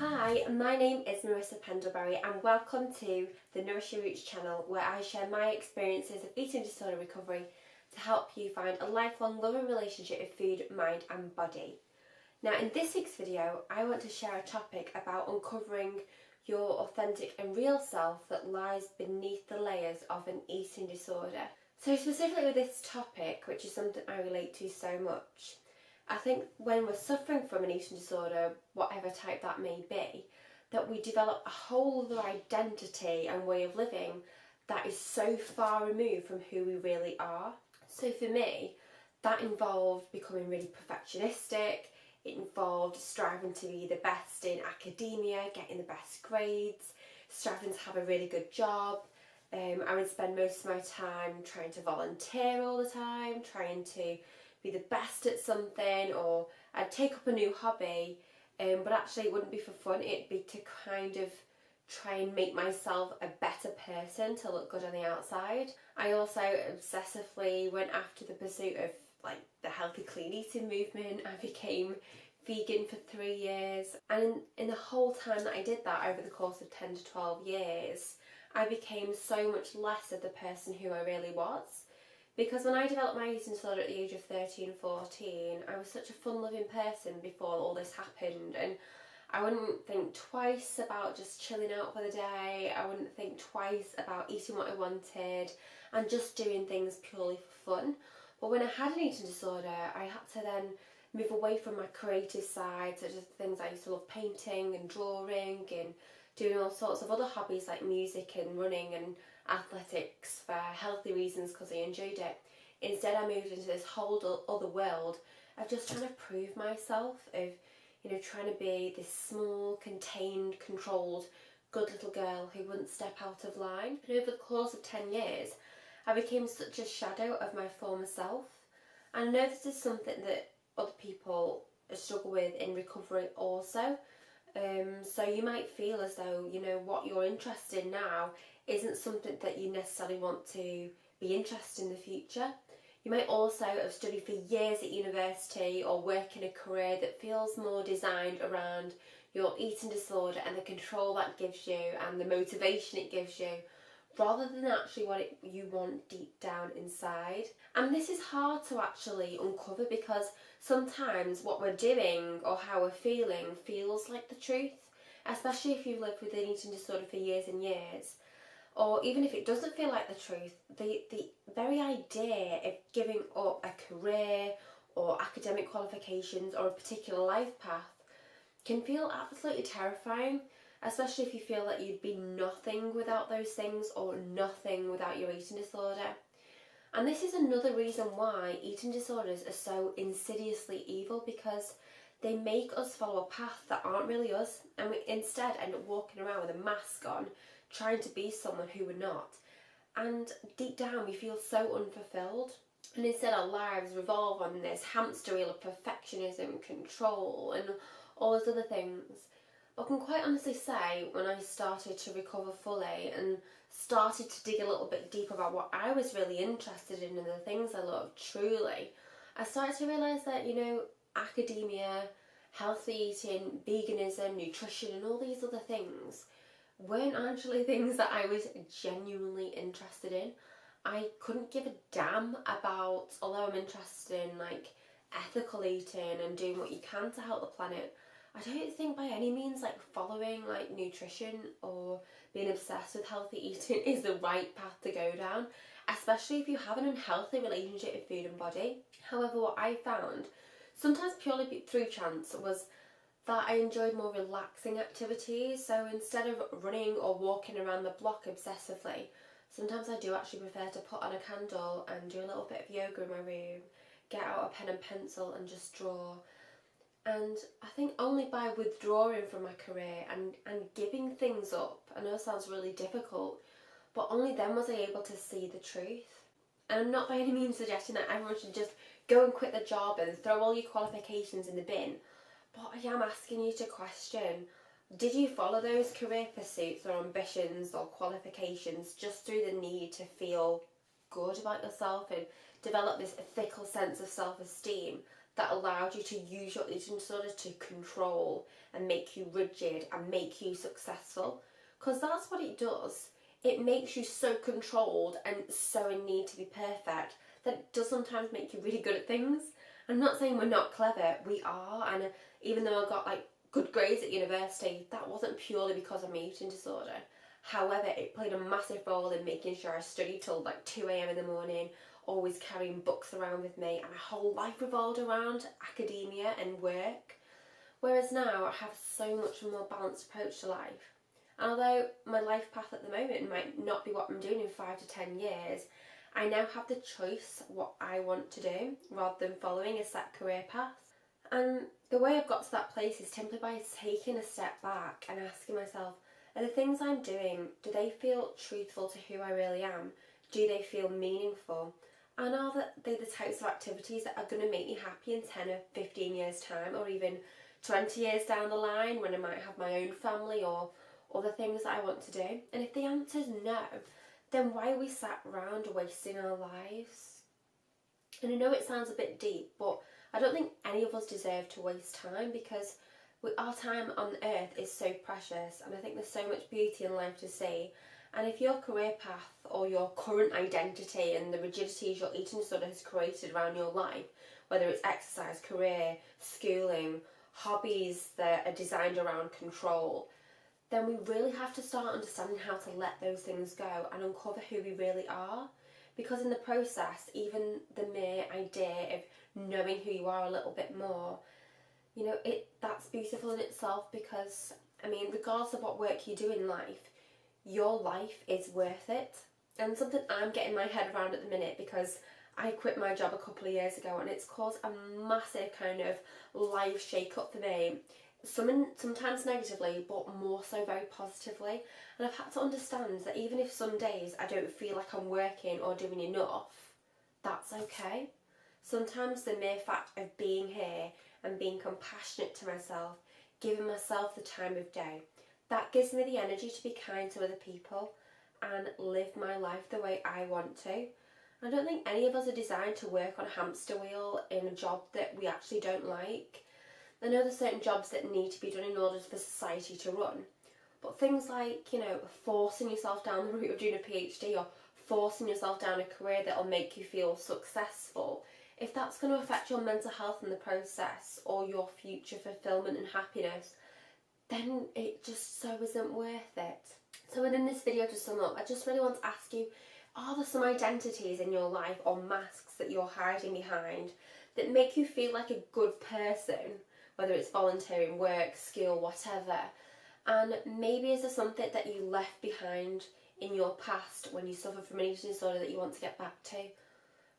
Hi, my name is Marissa Pendlebury and welcome to the Nourishing channel, where I share my experiences of eating disorder recovery to help you find a lifelong loving relationship with food, mind and body. Now in this week's video I want to share a topic about uncovering your authentic and real self that lies beneath the layers of an eating disorder. So specifically with this topic, which is something I relate to so much, I think when we're suffering from an eating disorder, whatever type that may be, that we develop a whole other identity and way of living that is so far removed from who we really are. So for me, that involved becoming really perfectionistic. It involved striving to be the best in academia, getting the best grades, striving to have a really good job. I would spend most of my time trying to volunteer all the time, trying to be the best at something, or I'd take up a new hobby, but actually it wouldn't be for fun, it'd be to kind of try and make myself a better person to look good on the outside. I also obsessively went after the pursuit of like the healthy clean eating movement. I became vegan for 3 years, and in the whole time that I did that, over the course of 10 to 12 years, I became so much less of the person who I really was. Because when I developed my eating disorder at the age of 13, 14, I was such a fun-loving person before all this happened, and I wouldn't think twice about just chilling out for the day. I wouldn't think twice about eating what I wanted and just doing things purely for fun. But when I had an eating disorder, I had to then move away from my creative side, such as things I used to love, painting and drawing and doing all sorts of other hobbies like music and running and athletics for healthy reasons because I enjoyed it. Instead I moved into this whole other world of just trying to prove myself, of trying to be this small, contained, controlled, good little girl who wouldn't step out of line. And over the course of 10 years I became such a shadow of my former self. And I know this is something that other people struggle with in recovery also. So you might feel as though what you're interested in now isn't something that you necessarily want to be interested in the future. You might also have studied for years at university or work in a career that feels more designed around your eating disorder and the control that gives you and the motivation it gives you, rather than actually what you want deep down inside. And this is hard to actually uncover, because sometimes what we're doing or how we're feeling feels like the truth, especially if you've lived with an eating disorder for years and years. Or even if it doesn't feel like the truth, the very idea of giving up a career or academic qualifications or a particular life path can feel absolutely terrifying, especially if you feel that you'd be nothing without those things or nothing without your eating disorder. And this is another reason why eating disorders are so insidiously evil, because they make us follow a path that aren't really us, and we instead end up walking around with a mask on, trying to be someone who we're not. And deep down we feel so unfulfilled, and instead our lives revolve on this hamster wheel of perfectionism, control and all those other things. I can quite honestly say, when I started to recover fully and started to dig a little bit deeper about what I was really interested in and the things I loved truly, I started to realise that, academia, healthy eating, veganism, nutrition and all these other things weren't actually things that I was genuinely interested in. I couldn't give a damn about, although I'm interested in like ethical eating and doing what you can to help the planet, I don't think by any means like following like nutrition or being obsessed with healthy eating is the right path to go down, especially if you have an unhealthy relationship with food and body. However, what I found, sometimes purely through chance, was that I enjoyed more relaxing activities. So instead of running or walking around the block obsessively, sometimes I do actually prefer to put on a candle and do a little bit of yoga in my room, get out a pen and pencil and just draw. And I think only by withdrawing from my career and giving things up, I know it sounds really difficult, but only then was I able to see the truth. And I'm not by any means suggesting that everyone should just go and quit the job and throw all your qualifications in the bin. But I am asking you to question, did you follow those career pursuits or ambitions or qualifications just through the need to feel good about yourself and develop this fickle sense of self-esteem that allowed you to use your eating disorder to control and make you rigid and make you successful. Because that's what it does. It makes you so controlled and so in need to be perfect that it does sometimes make you really good at things. I'm not saying we're not clever, we are, and even though I got like good grades at university, that wasn't purely because of my eating disorder. However, it played a massive role in making sure I studied till like 2 a.m. in the morning, always carrying books around with me, and my whole life revolved around academia and work. Whereas now I have so much more balanced approach to life. And although my life path at the moment might not be what I'm doing in 5 to 10 years, I now have the choice what I want to do rather than following a set career path. And the way I've got to that place is simply by taking a step back and asking myself, are the things I'm doing, do they feel truthful to who I really am? Do they feel meaningful? And are they the types of activities that are going to make me happy in 10 or 15 years time, or even 20 years down the line when I might have my own family or other things that I want to do? And if the answer is no, then why are we sat around wasting our lives? And I know it sounds a bit deep, but I don't think any of us deserve to waste time, because our time on earth is so precious, and I think there's so much beauty in life to see. And if your career path or your current identity and the rigidities your eating disorder has created around your life, whether it's exercise, career, schooling, hobbies that are designed around control, then we really have to start understanding how to let those things go and uncover who we really are. Because in the process, even the mere idea of knowing who you are a little bit more, you know, that's beautiful in itself. Because, I mean, regardless of what work you do in life, your life is worth it. And something I'm getting my head around at the minute, because I quit my job a couple of years ago and it's caused a massive kind of life shake up for me. Sometimes negatively, but more so very positively. And I've had to understand that even if some days I don't feel like I'm working or doing enough, that's okay. Sometimes the mere fact of being here and being compassionate to myself, giving myself the time of day, that gives me the energy to be kind to other people and live my life the way I want to. I don't think any of us are designed to work on a hamster wheel in a job that we actually don't like. I know there's certain jobs that need to be done in order for society to run, but things like, you know, forcing yourself down the route of doing a PhD or forcing yourself down a career that'll make you feel successful, if that's going to affect your mental health in the process or your future fulfillment and happiness, then it just so isn't worth it. So within this video, to sum up, I just really want to ask you, are there some identities in your life or masks that you're hiding behind that make you feel like a good person, whether it's volunteering, work, school, whatever? And maybe is there something that you left behind in your past when you suffered from an eating disorder that you want to get back to?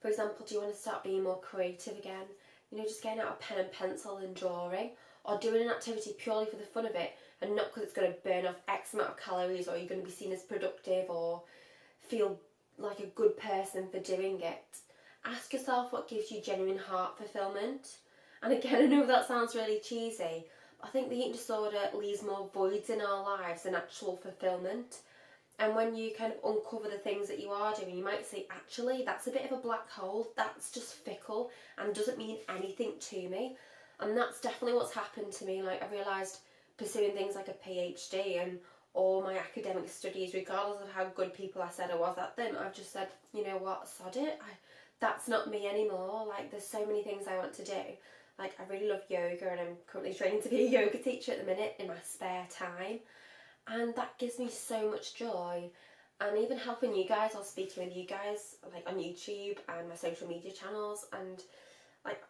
For example, do you want to start being more creative again? You know, just getting out a pen and pencil and drawing, or doing an activity purely for the fun of it and not because it's going to burn off X amount of calories or you're going to be seen as productive or feel like a good person for doing it. Ask yourself what gives you genuine heart fulfillment. And again, I know that sounds really cheesy, but I think the eating disorder leaves more voids in our lives than actual fulfillment. And when you kind of uncover the things that you are doing, you might say, actually, that's a bit of a black hole. That's just fickle and doesn't mean anything to me. And that's definitely what's happened to me. Like, I realised pursuing things like a PhD and all my academic studies, regardless of how good people I said I was at them, I've just said, you know what, sod it. That's not me anymore. Like, there's so many things I want to do. Like, I really love yoga and I'm currently training to be a yoga teacher at the minute in my spare time. And that gives me so much joy. And even helping you guys or speaking with you guys, like on YouTube and my social media channels, and like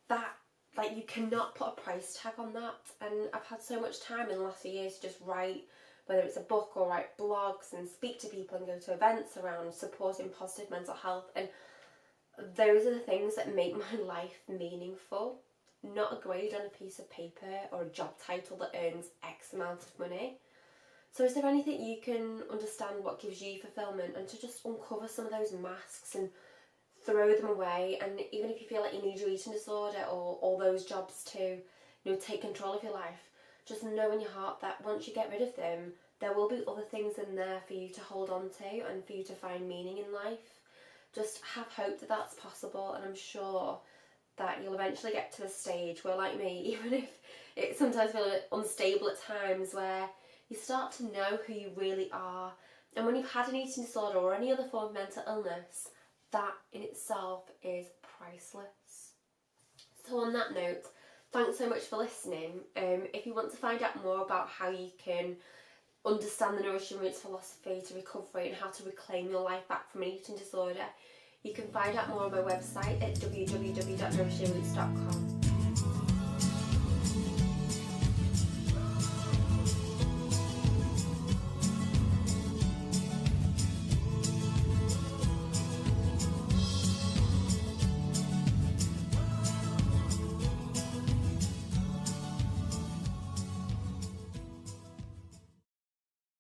that, like you cannot put a price tag on that. And I've had so much time in the last few years to just write, whether it's a book or write blogs and speak to people and go to events around supporting positive mental health. And those are the things that make my life meaningful. Not a grade on a piece of paper or a job title that earns X amount of money. So is there anything you can understand what gives you fulfillment, and to just uncover some of those masks and throw them away? And even if you feel like you need your eating disorder or all those jobs to, you know, take control of your life, just know in your heart that once you get rid of them, there will be other things in there for you to hold on to and for you to find meaning in life. Just have hope that that's possible, and I'm sure that you'll eventually get to a stage where, like me, even if it sometimes feels a bit unstable at times, where you start to know who you really are. And when you've had an eating disorder or any other form of mental illness, that in itself is priceless. So on that note, thanks so much for listening. If you want to find out more about how you can understand the Nourishing Roots philosophy to recovery and how to reclaim your life back from an eating disorder, you can find out more on my website at www.nourishingroots.com.